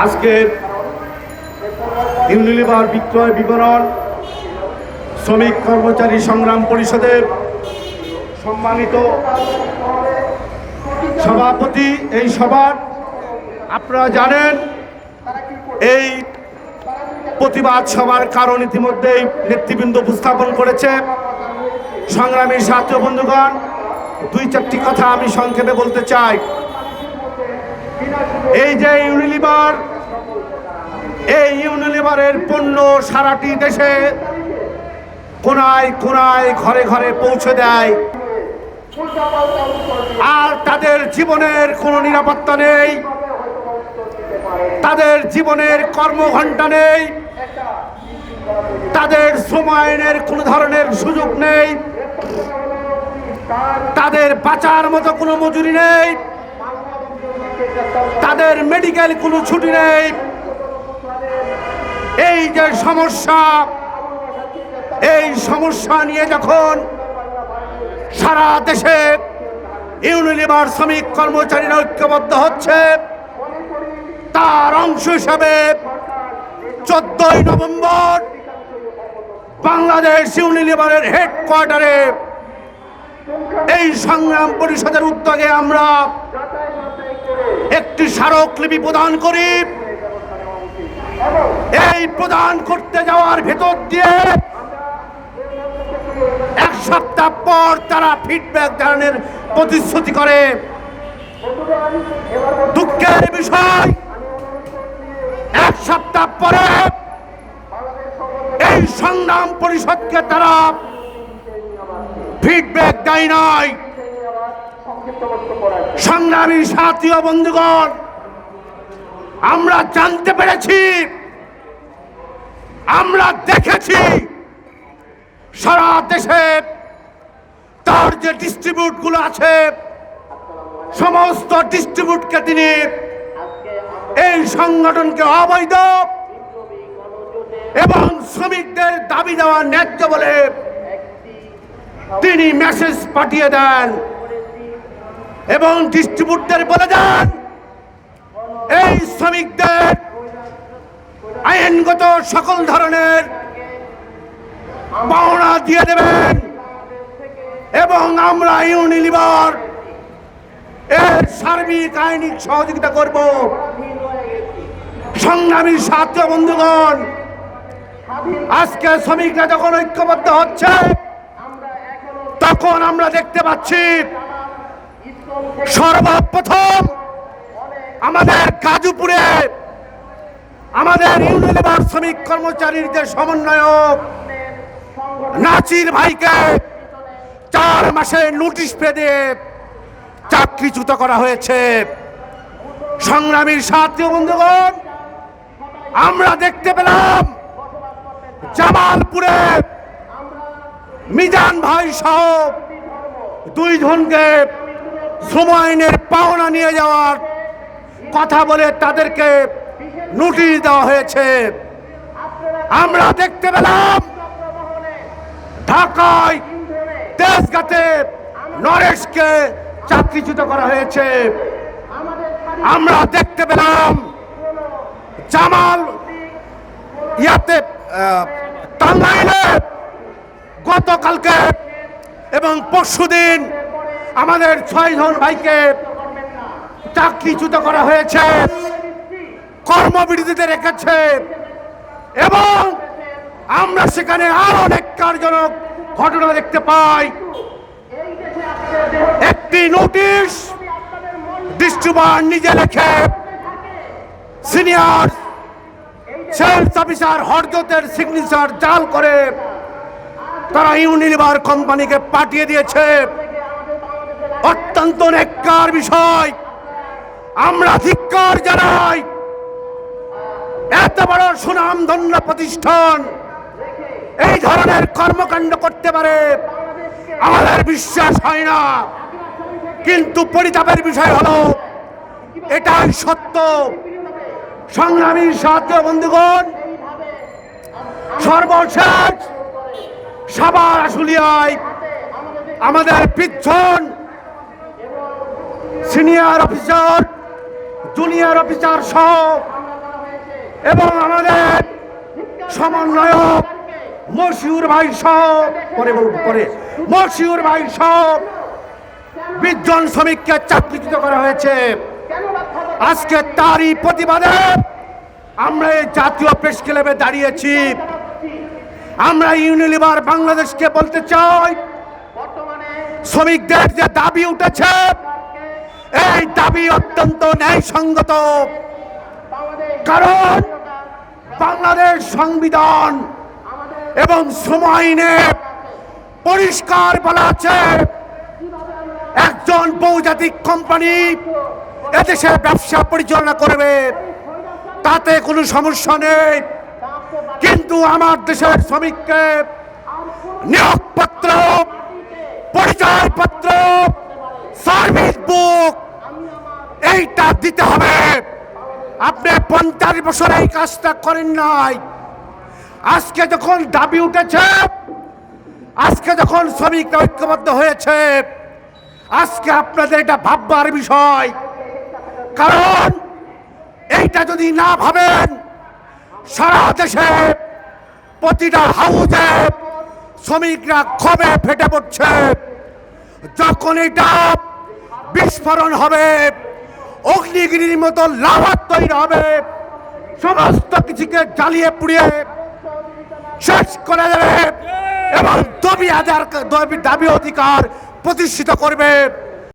আজকের ইউনিলিভার বিক্রয় বিপণন শ্রমিক কর্মচারী সংগ্রাম পরিষদের সম্মানিত সভাপতি, এই সভার আপনারা জানেন এই প্রতিবাদ সভার কারণ ইতিমধ্যেই নেতৃবৃন্দ উপস্থাপন করেছে। সংগ্রামী সাথী বন্ধুগণ, দুই চারটি কথা আমি সংক্ষেপে বলতে চাই। এই যে ইউনিলিভারের পণ্য সারাটি দেশে কোনায় কোনায় ঘরে ঘরে পৌঁছে দেয়, আর তাদের জীবনের কোনো নিরাপত্তা নেই, তাদের জীবনের কর্মঘণ্টা নেই, তাদের শ্রম আইনের কোনো ধরনের সুযোগ নেই, তাদের বাঁচার মতো কোনো মজুরি নেই, তাদের মেডিকেল কোনো ছুটি নেই। এই যে সমস্যা, এই সমস্যা নিয়ে যখন সারা দেশে ইউনিলিভার শ্রমিক কর্মচারীরা ঐক্যবদ্ধ হচ্ছে, তার অংশ হিসাবে 14ই নভেম্বর বাংলাদেশ ইউনিলিভারের হেডকোয়ার্টারে এই সংগ্রাম পরিষদের উদ্যোগে আমরা একটি স্মারকলিপি প্রদান করি। এই প্রদান করতে যাওয়ার ভেতর দিয়ে এক সপ্তাহ পর তারা ফিডব্যাক জানানোর প্রতিশ্রুতি করে। দুঃখের বিষয়, এক সপ্তাহ পরে এই সংগ্রাম পরিষদকে তারা ফিডব্যাক দেয় নাই। সংগ্রামী সাথী ও বন্ধুগণ, আমরা জানতে পেরেছি, আমরা দেখেছি সারা দেশে তার যে ডিস্ট্রিবিউট গুলো আছে, সমস্ত ডিস্ট্রিবিউটকে তিনি এই সংগঠনকে অবৈধ এবং শ্রমিকদের দাবি দেওয়া ন্যায্য বলে তিনি মেসেজ পাঠিয়ে দেন এবং ডিস্ট্রিবিউটরদের বলে দেন এই শ্রমিকদের আইনগত সকল ধরনের পাওনা দিয়ে দেবেন এবং আমরা ইউনিলিভার এর সার্বিক আইনিক সহযোগিতা করব। সংগ্রামী সাথী বন্ধুগণ, আজকে শ্রমিকরা যখন ঐক্যবদ্ধ হচ্ছে, তখন আমরা দেখতে পাচ্ছি সর্বপ্রথম আমাদের গাজীপুরে আমাদের ইউনিলিভার শ্রমিক কর্মচারীর যে সমন্বয়ক নাসির ভাইকে 4 মাসের নোটিশ পেয়ে চাকরিচ্যুত করা হয়েছে। সংগ্রামী সাথী বন্ধুগণ, আমরা দেখতে পেলাম জামালপুরে মিজান ভাই সহ 2 জনকে শ্রম আইনের পাওনা নিয়ে যাওয়ার কথা বলে তাদেরকে নোটিশ দেওয়া হয়েছে। আমরা দেখতে পেলাম ঢাকায় তেজগাঁতে নরেশকে চাকরিচ্যুত করা হয়েছে। আমরা দেখতে পেলাম জামাল টাঙ্গাইলে গতকালকে এবং পরশুদিন আমাদের 6 জন ভাইকে চাকরিচ্যুত করা হয়েছে, কর্মবিরতিতে রেখেছে এবং আমরা সেখানে আরো অনেক কার্যজনক ঘটনা দেখতে পাই। একটি নোটিশ ডিস্ট্রিবিউটর নিজে লেখে সিনিয়র সেলস অফিসার হরজতের সিগনেচার জাল করে তারা ইউনিলিভার কোম্পানিকে পাঠিয়ে দিয়েছে। অত্যন্ত নেককার বিষয়। আমরা ধিক্কার জানাই। এত বড় সুনামধন্য প্রতিষ্ঠান এই ধরনের কর্মকাণ্ড করতে পারে আমাদের বিশ্বাস হয় না, কিন্তু পরিতাপের বিষয় হলো এটাই সত্য। সংগ্রামী সাথী বন্ধুগণ, সর্বশেষ সাভার আশুলিয়ায় আমাদের 5 জন সিনিয়র অফিসার জুনিয়র অফিসার সহ এবং আমাদের সমন্বয়ক মশিউর ভাই সব পরে মশিউর ভাই সব 20 জন শ্রমিককে চাকরিচ্যুত করা হয়েছে। আজকে তারই প্রতিবাদে আমরা এই জাতীয় প্রেস ক্লাবে দাঁড়িয়েছি। আমরা ইউনিলিভার বাংলাদেশকে বলতে চাই, শ্রমিকদের যে দাবি উঠেছে এই দাবি অত্যন্ত ন্যায়সঙ্গত। কারণ বাংলাদেশ সংবিধান এবং শ্রম আইনে পরিষ্কার বলা আছে, একজন বহুজাতিক কোম্পানি এদেশে ব্যবসা পরিচালনা করবে, তাতে কোনো সমস্যা নেই। কিন্তু আমার দেশের শ্রমিককে নিয়োগপত্র, পরিচয়পত্র, সার্ভিস বুক এইটা দিতে হবে। আপনি 50 বছর এই কাজটা করেন নাই। আজকে যখন দাবি উঠেছে, আজকে যখন শ্রমিকরা ঐক্যবদ্ধ হয়েছে, আজকে আপনাদের এটা ভাববার বিষয়। কারণ এইটা যদি না ভাবেন, সারা দেশে প্রতিটা হাউজে শ্রমিকরা ক্ষোভে ফেটে পড়ছে। যখন এটা বিস্ফোরণ হবে, অগ্নিগিরির মতো লাভা তৈরি হবে, সমস্ত কিছুকে জ্বালিয়ে পুড়িয়ে শেষ করে দেবে এবং দাবি অধিকার প্রতিষ্ঠিত করবে।